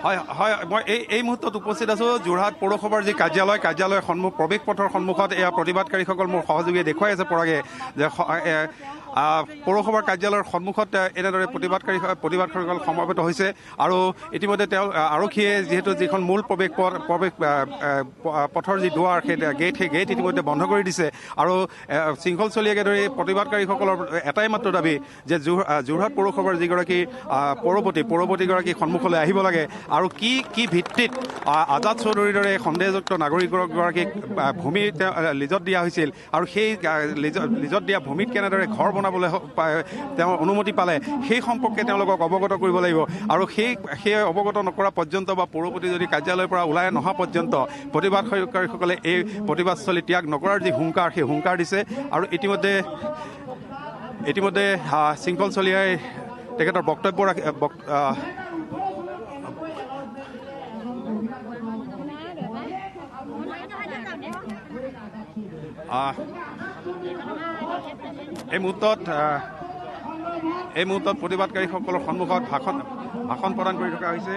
হয় হয় মই এই মুহূৰ্তত উপস্থিত আছোঁ যোৰহাট পৌৰসভাৰ যি কাৰ্যালয়ৰ প্ৰৱেশ পথৰ সন্মুখত এয়া প্ৰতিবাদকাৰীসকল মোৰ সহযোগীয়ে দেখুৱাই আছে পৰাগে যে পৌৰসভাৰ কাৰ্যালয়ৰ সন্মুখত এনেদৰে প্ৰতিবাদকাৰীসকল সমবেত হৈছে আৰু ইতিমধ্যে তেওঁ আৰক্ষীয়ে যিহেতু যিখন মূল প্ৰৱেশ পথৰ যি দুৱাৰ সেই গেট ইতিমধ্যে বন্ধ কৰি দিছে আৰু শৃংখলচলীয়াকে ধৰি প্ৰতিবাদকাৰীসকলৰ এটাই মাত্ৰ দাবী যে যোৰহাট পৌৰসভাৰ যিগৰাকী পৌৰপতিগৰাকী সন্মুখলৈ আহিব লাগে আৰু কি ভিত্তিত আজাদ চৌধুৰীৰ দৰে সন্দেহযুক্ত নাগৰিকগৰাকীক ভূমি লিজত দিয়া হৈছিল আৰু সেই লিজত দিয়া ভূমিত কেনেদৰে ঘৰ বনাবলৈ তেওঁ অনুমতি পালে সেই সম্পৰ্কে তেওঁলোকক অৱগত কৰিব লাগিব আৰু সেই অৱগত নকৰা পৰ্যন্ত বা পৌৰপতি যদি কাৰ্যালয়ৰ পৰা ওলাই নহা পৰ্যন্ত প্ৰতিবাদকাৰীসকলে এই প্ৰতিবাদস্থলী ত্যাগ নকৰাৰ যি হুংকাৰ সেই হুংকাৰ দিছে আৰু ইতিমধ্যে শৃংখলচলীয়াই তেখেতৰ বক্তব্য এই মুহূৰ্তত প্ৰতিবাদকাৰীসকলৰ সন্মুখত ভাষণ প্ৰদান কৰি থকা হৈছে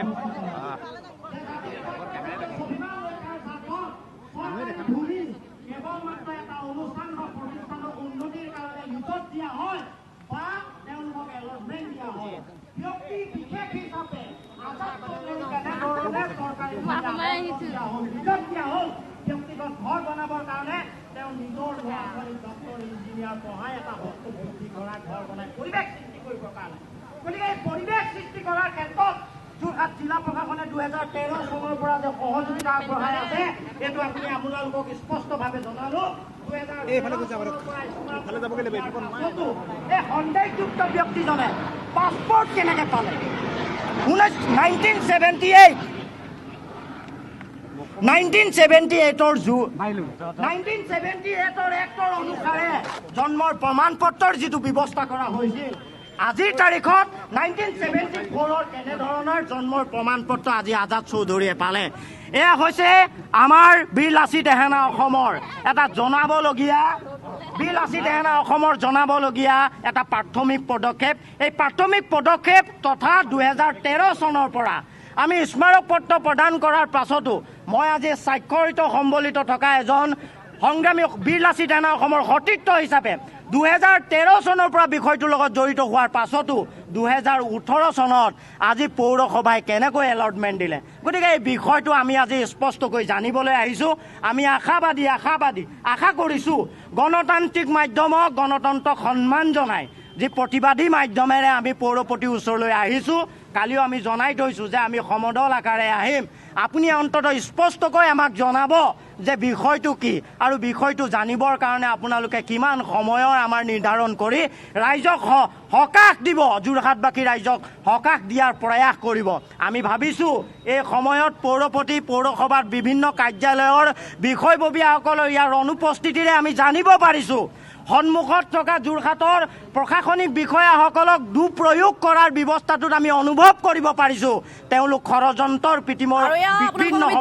ব্যক্তিগত ঘৰ বনাবৰ কাৰণে তেওঁ নিজৰ ল'ৰা ছোৱালীক ডক্টৰ ইঞ্জিনিয়াৰ পঢ়াই এটা বস্তু ভৰ্তি কৰা ঘৰ বনাই পৰিৱেশ সৃষ্টি কৰিবৰ কাৰণে গতিকে এই পৰিৱেশ সৃষ্টি কৰাৰ ক্ষেত্ৰত যোৰহাট জিলা প্ৰশাসনে 2013 চনৰ পৰা যে সহযোগিতা আগবঢ়াই আছে এইটো আপুনি আপোনালোকক স্পষ্টভাৱে জনালো। এই সন্দেহযুক্ত ব্যক্তিজনে পাছপৰ্ট কেনেকে পালে 1978 এক্টৰ অনুসাৰে জন্মৰ প্ৰমাণ পত্ৰৰ যিটো ব্যৱস্থা কৰা হৈছিল আজিৰ তাৰিখত 1974 কেনেধৰণৰ জন্মৰ প্ৰমাণ পত্ৰ আজি আজাদ চৌধুৰীয়ে পালে এয়া হৈছে আমাৰ বীৰ লাচিত দেহানা অসমৰ এটা জনাবলগীয়া এটা প্ৰাথমিক পদক্ষেপ। এই প্ৰাথমিক পদক্ষেপ তথা 2013 চনৰ পৰা আমি স্মাৰক পত্ৰ প্ৰদান কৰাৰ পাছতো মই আজি স্বাক্ষৰিত সম্বলিত থকা এজন সংগ্ৰামী বীৰ লাচিত দেহানা অসমৰ সতীৰ্থ হিচাপে 2013 চনৰ পৰা বিষয়টোৰ লগত জড়িত হোৱাৰ পাছতো 2018 চনত আজি পৌৰসভাই কেনেকৈ এলটমেণ্ট দিলে গতিকে এই বিষয়টো আমি আজি স্পষ্টকৈ জানিবলৈ আহিছোঁ। আমি আশা কৰিছোঁ গণতান্ত্ৰিক মাধ্যমক গণতন্ত্ৰক সন্মান জনাই যি প্ৰতিবাদী মাধ্যমেৰে আমি পৌৰপতিৰ ওচৰলৈ আহিছোঁ কালিও আমি জনাই থৈছোঁ যে আমি সমদল আকাৰে আহিম আপুনি অন্ততঃ স্পষ্টকৈ আমাক জনাব যে বিষয়টো কি আৰু বিষয়টো জানিবৰ কাৰণে আপোনালোকে কিমান সময়ৰ আমাৰ নিৰ্ধাৰণ কৰি ৰাইজক সকাহ দিব যোৰহাটবাসী ৰাইজক সকাহ দিয়াৰ প্ৰয়াস কৰিব। আমি ভাবিছোঁ এই সময়ত পৌৰসভাৰ বিভিন্ন কাৰ্যালয়ৰ বিষয়ববীয়াসকলৰ ইয়াৰ অনুপস্থিতিৰে আমি জানিব পাৰিছোঁ সন্মুখত থকা যোৰহাটৰ প্ৰশাসনিক বিষয়াসকলক দুপ্ৰয়োগ কৰাৰ ব্যৱস্থাটোত আমি অনুভৱ কৰিব পাৰিছোঁ তেওঁলোক ষড়যন্ত্ৰৰ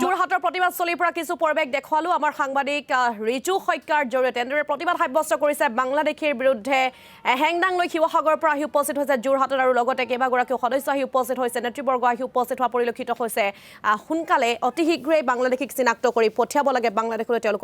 যোৰহাটৰ প্ৰতিবাদস্থলীৰ পৰা কিছু পৰিৱেশ দেখুৱালো আমাৰ সাংবাদিক ৰিজু শইকীয়াৰ জৰিয়তে এনেদৰে প্ৰতিবাদ সাব্যস্ত কৰিছে বাংলাদেশীৰ বিৰুদ্ধে হেংদাং লৈ শিৱসাগৰৰ পৰা আহি উপস্থিত হৈছে যোৰহাটত আৰু লগতে কেইবাগৰাকীও সদস্য আহি উপস্থিত হৈছে নেতৃবৰ্গ আহি উপস্থিত হোৱা পৰিলক্ষিত হৈছে সোনকালে অতি শীঘ্ৰেই বাংলাদেশীক চিনাক্ত কৰি পঠিয়াব লাগে বাংলাদেশলৈ তেওঁলোকৰ